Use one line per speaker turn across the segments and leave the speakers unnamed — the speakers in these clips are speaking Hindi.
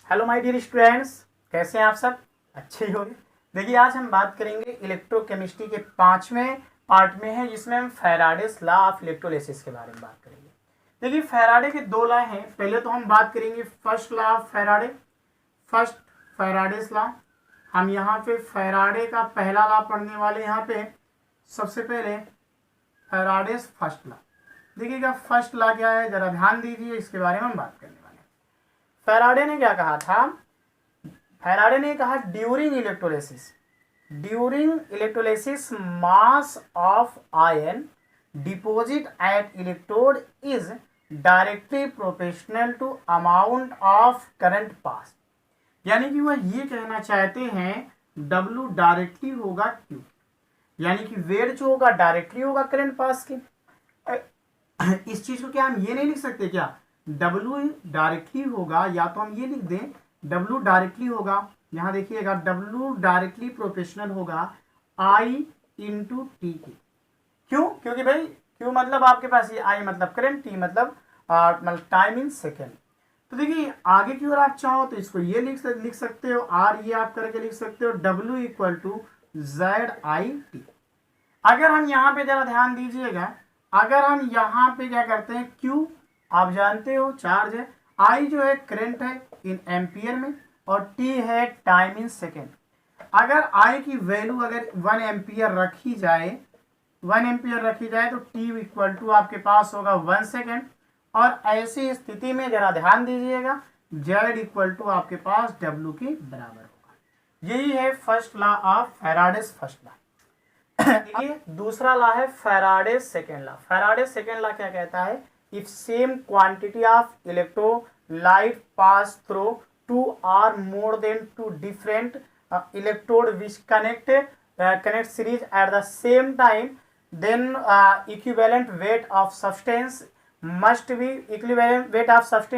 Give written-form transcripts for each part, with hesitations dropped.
हेलो माय डियर स्टूडेंट्स, कैसे हैं आप सब? अच्छे ही होंगे। देखिए, आज हम बात करेंगे इलेक्ट्रोकेमिस्ट्री के 5वें पार्ट में है, जिसमें हम फैराडेस लॉ ऑफ इलेक्ट्रोलिसिस के बारे में बात करेंगे। देखिए, फैराडे के दो लॉ हैं। पहले तो हम बात करेंगे first law of Faraday, first Faraday's law. हम यहाँ पे फैराडे का पहला लॉ पढ़ने वाले। यहाँ पे सबसे पहले फैराडेस फर्स्ट लॉ। देखिएगा फर्स्ट लॉ क्या है, जरा ध्यान दीजिए, इसके बारे में हम बात करने वाले हैं। फैराडे ने क्या कहा था? फैराडे ने कहा during electrolysis mass of ion deposit at electrode is directly proportional to amount of current pass. यानी कि वह ये कहना चाहते हैं W डायरेक्टली होगा Q, यानी कि वेट जो होगा डायरेक्टली होगा करंट पास के। इस चीज को क्या हम ये नहीं लिख सकते क्या? W डायरेक्टली होगा, या तो हम ये लिख दें W डायरेक्टली होगा, यहां देखिएगा W डायरेक्टली प्रोपोर्शनल होगा I इंटू टी के। क्यों? क्योंकि भाई Q मतलब आपके पास ये I मतलब करंट, T मतलब टाइम इन सेकेंड। तो देखिए आगे की ओर आप चाहो तो इसको ये लिख सकते हो, R ये आप करके लिख सकते हो W इक्वल टू ZIT। अगर हम यहाँ पे जरा ध्यान दीजिएगा, अगर हम यहाँ पे क्या करते हैं, Q आप जानते हो चार्ज है, I जो है करंट है इन एम्पियर में, और T है टाइम इन सेकेंड। अगर I की वैल्यू अगर 1 एम्पियर रखी जाए, 1 एम्पियर रखी जाए तो T इक्वल टू आपके पास होगा 1 सेकेंड। और ऐसी स्थिति में जरा ध्यान दीजिएगा Z इक्वल टू आपके पास W के बराबर होगा। यही है first law of Faraday's first law. देखिए दूसरा लॉ है Faraday's second law. Faraday's second law क्या कहता है? If same quantity of electrolyte pass through two or more than two different electrode which connect series at the same time, then equivalent weight of substance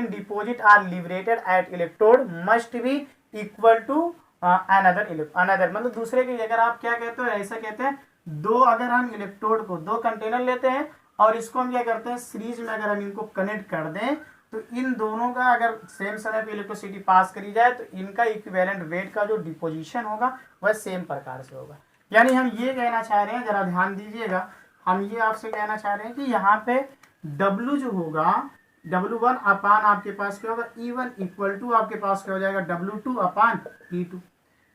deposit are liberated at electrode must be equal to another। मतलब दूसरे की अगर आप क्या कहते हो, ऐसा कहते हैं दो, अगर हम इलेक्ट्रोड को दो कंटेनर लेते हैं और इसको हम क्या करते हैं सीरीज में अगर हम इनको कनेक्ट कर दें, तो इन दोनों का अगर सेम समय पे इलेक्ट्रिसिटी पास करी जाए तो इनका इक्विवेलेंट वेट का जो डिपोजिशन होगा वह सेम प्रकार से होगा। यानी हम ये कहना चाह रहे हैं, जरा ध्यान दीजिएगा, हम ये आपसे कहना चाह रहे हैं कि यहाँ पे W जो होगा W1 अपान आपके पास क्या होगा E1 इक्वल टू आपके पास क्या हो जाएगा W2 अपान E2।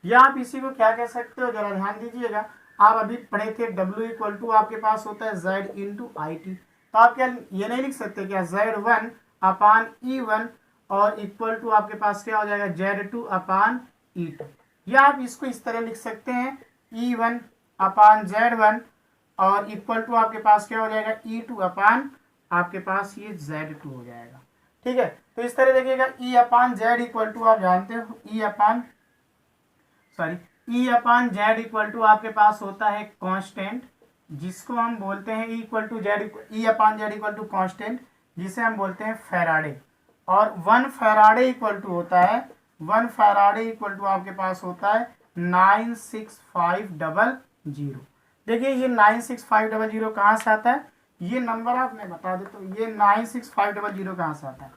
या आप इसी को क्या कह सकते हो, जरा ध्यान दीजिएगा, आप अभी पढ़े थे W इक्वल टू आपके पास होता है Z इंटू IT। तो आप क्या ये नहीं लिख सकते क्या Z1 अपान E1 और इक्वल टू आपके पास क्या हो जाएगा Z2 अपान E2। या आप इसको इस तरह लिख सकते हैं E1 अपान Z1 और इक्वल टू आपके पास क्या हो जाएगा E2 अपान आपके पास ये Z2 हो जाएगा। ठीक है, तो इस तरह देखिएगा E upon Z equal to आप जानते हो E upon Z equal to आपके पास होता है कांस्टेंट, जिसको हम बोलते हैं E upon Z equal to constant, जिसे हम बोलते हैं फैराडे। और 1 फैराडे इक्वल टू होता है 1 फैराडे इक्वल टू आपके पास होता है 96500। देखिए ये 96500 कहाँ से आता है, ये नंबर आप मैं बता देता हूँ, ये 96500 कहाँ से आता है।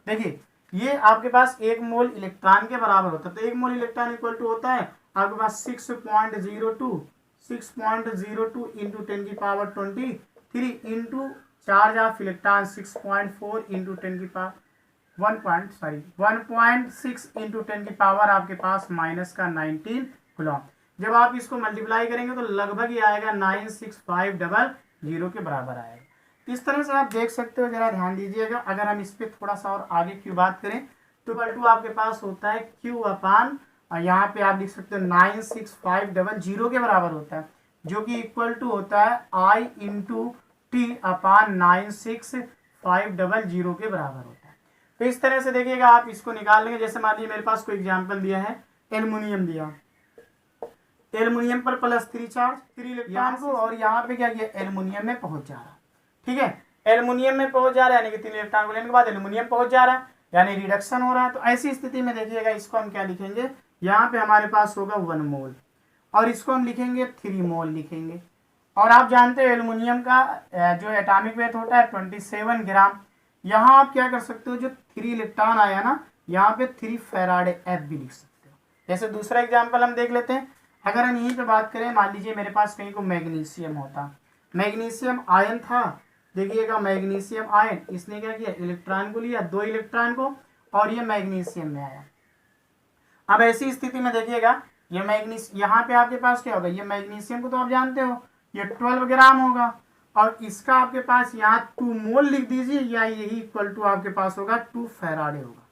देखिए ये आपके पास 1 मोल इलेक्ट्रॉन के बराबर होता है, तो 1 मोल इलेक्ट्रॉन इक्वल टू होता है आपके पास 6.02 इंटू 10 की power 23 into charge of electron 6.4 into 10 की पावर 1.6 इंटू 10 की पावर आपके पास माइनस का 19 कूलम। जब आप इसको मल्टीप्लाई करेंगे तो लगभग ये आएगा 96500 के बराबर आएगा। इस तरह से आप देख सकते हो, जरा ध्यान दीजिएगा। अगर हम इस पर थोड़ा सा और आगे की बात करें तो टू आपके पास होता है Q अपान, यहाँ पे आप लिख सकते हो 96500 के बराबर होता है, जो कि इक्वल टू होता है I इंटू टी अपान 96500 के बराबर होता है। तो इस तरह से देखिएगा आप इसको निकाल लेंगे। जैसे मान लीजिए मेरे पास कोई एग्जाम्पल दिया है, एल्युमिनियम दिया, एल्युमिनियम पर +3 चार्ज 3 इलेक्ट्रॉन को, और यहाँ पे क्या किया एल्युमिनियम में पहुंच जा रहा है। ठीक है, एल्युमिनियम में पहुंच जा रहा है, यानी कि 3 इलेक्ट्रॉन को लेने के बाद एल्युमिनियम पहुंच जा रहा है, यानी रिडक्शन हो रहा है। तो ऐसी स्थिति में देखिएगा इसको हम क्या लिखेंगे, यहाँ पे हमारे पास होगा 1 मोल और इसको हम लिखेंगे 3 मोल लिखेंगे। और आप जानते हैं एल्युमिनियम का जो एटॉमिक वेट होता है 27 ग्राम। यहाँ आप क्या कर सकते हो, जो 3 इलेक्ट्रॉन आया ना, यहाँ पे 3 फैराडे एफ भी लिख सकते हो। जैसे दूसरा एग्जाम्पल हम देख लेते हैं। अगर हम यहीं पे बात करें, मान लीजिए मेरे पास कहीं को मैग्नीशियम होता, मैग्नीशियम आयन था, देखिएगा मैग्नीशियम आयन, इसने क्या किया, इलेक्ट्रॉन को लिया, 2 इलेक्ट्रॉन को, और ये मैग्नीशियम में आया। अब ऐसी स्थिति में देखिएगा ये यहाँ पे आपके पास क्या होगा, ये मैग्नीशियम को तो आप जानते हो ये 12 ग्राम होगा, और इसका आपके पास यहाँ 2 मोल लिख दीजिए, या यही इक्वल टू आपके पास होगा 2 फैराडे होगा।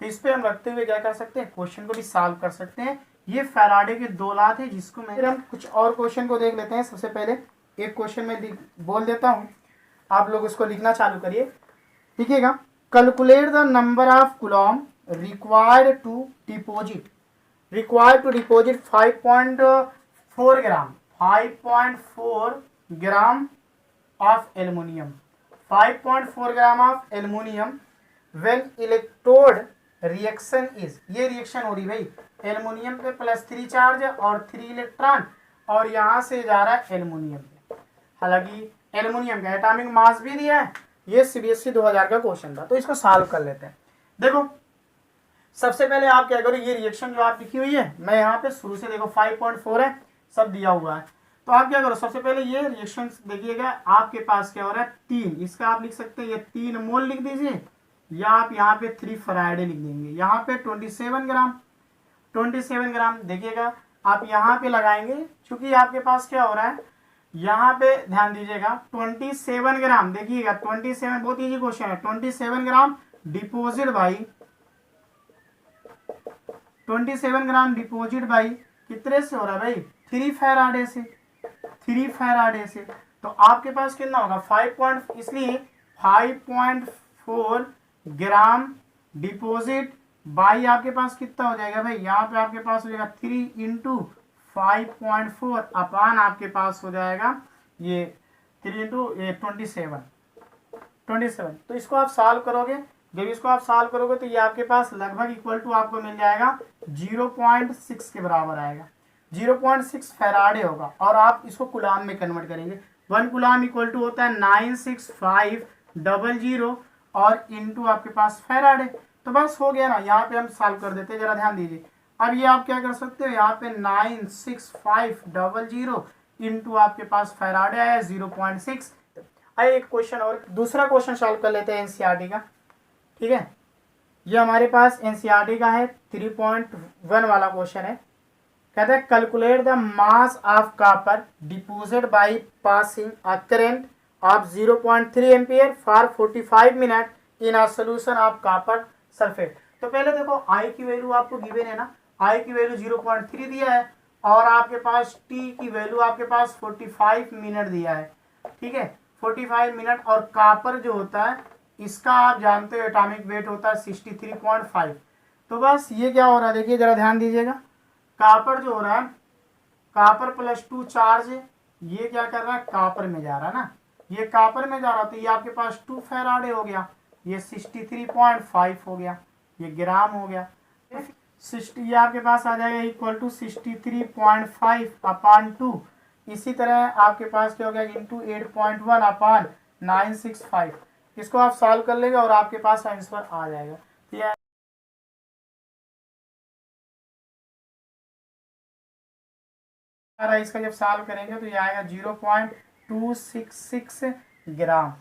तो इस पे हम रखते हुए क्या कर सकते हैं, क्वेश्चन को भी सॉल्व कर सकते हैं। ये फैराडे के 2 लॉ थे, जिसको मैं, हम कुछ और क्वेश्चन को देख लेते हैं। सबसे पहले एक क्वेश्चन में बोल देता हूँ, आप लोग उसको लिखना चालू करिए। लिखिएगा, calculate the number of coulomb required to deposit 5.4 gram 5.4 gram of aluminium 5.4 gram of aluminium when electrode reaction is, ये रिएक्शन हो रही भाई, एल्युमिनियम पे +3 चार्ज है और 3 इलेक्ट्रॉन, और यहाँ से जा रहा है एल्युमिनियम पे। हालांकि एल्युमिनियम का एटॉमिक मास भी दिया है, ये CBSE 2000 का क्वेश्चन था, तो इसको सॉल्व कर लेते हैं। देखो सबसे पहले आप क्या करो, ये रिएक्शन जो आप लिखी हुई है, मैं यहाँ पे शुरू से देखो 5.4 है, सब दिया हुआ है, तो आप क्या करो, सबसे पहले ये रिएक्शन देखिएगा, आपके पास क्या हो रहा है 3, इसका आप लिख सकते हैं ये 3 मोल लिख दीजिए, या आप यहाँ पे 3 फैराडे लिख देंगे। यहाँ पे 27 ग्राम देखिएगा, आप यहाँ पे लगाएंगे, चूंकि आपके पास क्या हो रहा है, यहाँ पे ध्यान दीजिएगा 27 ग्राम, देखिएगा 27, बहुत इजी क्वेश्चन है, 27 gram deposit by 27 gram deposit by कितने से हो रहा है भाई, 3 फैराडे से, 3 फैराडे से, तो आपके पास कितना होगा इसलिए 5.4 ग्राम डिपोजिट बाई आपके पास कितना हो जाएगा भाई, यहाँ पे आपके पास हो जाएगा 3 इंटू 5.4 अपान आपके पास हो जाएगा ये 3 इंटू 27। तो इसको आप सॉल्व करोगे, जब इसको आप सॉल्व करोगे तो ये आपके पास लगभग इक्वल टू आपको मिल जाएगा 0.6 के बराबर आएगा, 0.6 फैराडे होगा, और आप इसको कूलम्ब में कन्वर्ट करेंगे। 1 कूलम्ब इक्वल टू होता है 96500 और इंटू आपके पास फैराडे, तो बस हो गया ना। यहाँ पे हम सॉल्व कर देते हैं, जरा ध्यान दीजिए। अब ये आप क्या कर सकते हो, यहाँ पे 96500 इंटू आपके पास फैराडे आया 0.6। आइए एक क्वेश्चन और, दूसरा क्वेश्चन सॉल्व कर लेते हैं एनसीईआरटी का, ठीक है। ये हमारे पास एनसीईआरटी का है, 3.1 वाला क्वेश्चन है। कहता है calculate the mass of copper deposit by passing a current of 0.3 ampere for 45 minute in a solution of copper sulphate. तो पहले देखो आई की वैल्यू आपको गिवन है ना, आई की वैल्यू 0.3 दिया है, और आपके पास टी की वैल्यू आपके पास 45 मिनट दिया है, ठीक है, 45 मिनट। और कॉपर जो होता है इसका आप जानते हो एटॉमिक वेट होता है 63.5। तो बस ये क्या हो रहा है, देखिए जरा ध्यान दीजिएगा, कॉपर जो हो रहा है, कॉपर +2 चार्ज है, ये क्या कर रहा है, कॉपर में जा रहा है ना, ये कॉपर में जा रहा, तो ये आपके पास 2 फैराडे हो गया, ये 63.5 हो गया, ये ग्राम हो गया, 60, ये आपके पास आ जाएगा इक्वल टू 63.5 अपान 2। इसी तरह आपके पास क्या हो गया, इंटू 8.1 अपान 965। इसको आप सॉल्व कर लेंगे और आपके पास आंसर आ जाएगा। तो ये इसका जब सॉल्व करेंगे तो ये आएगा 0.266 ग्राम।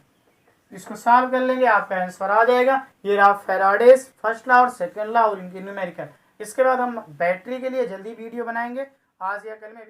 इसको सॉल्व कर लेंगे, आपका आंसर आ जाएगा। ये रहा फैराडेज फर्स्ट लॉ और सेकंड लॉ और इनके न्यूमेरिकल। इसके बाद हम बैटरी के लिए जल्दी वीडियो बनाएंगे, आज या कल में।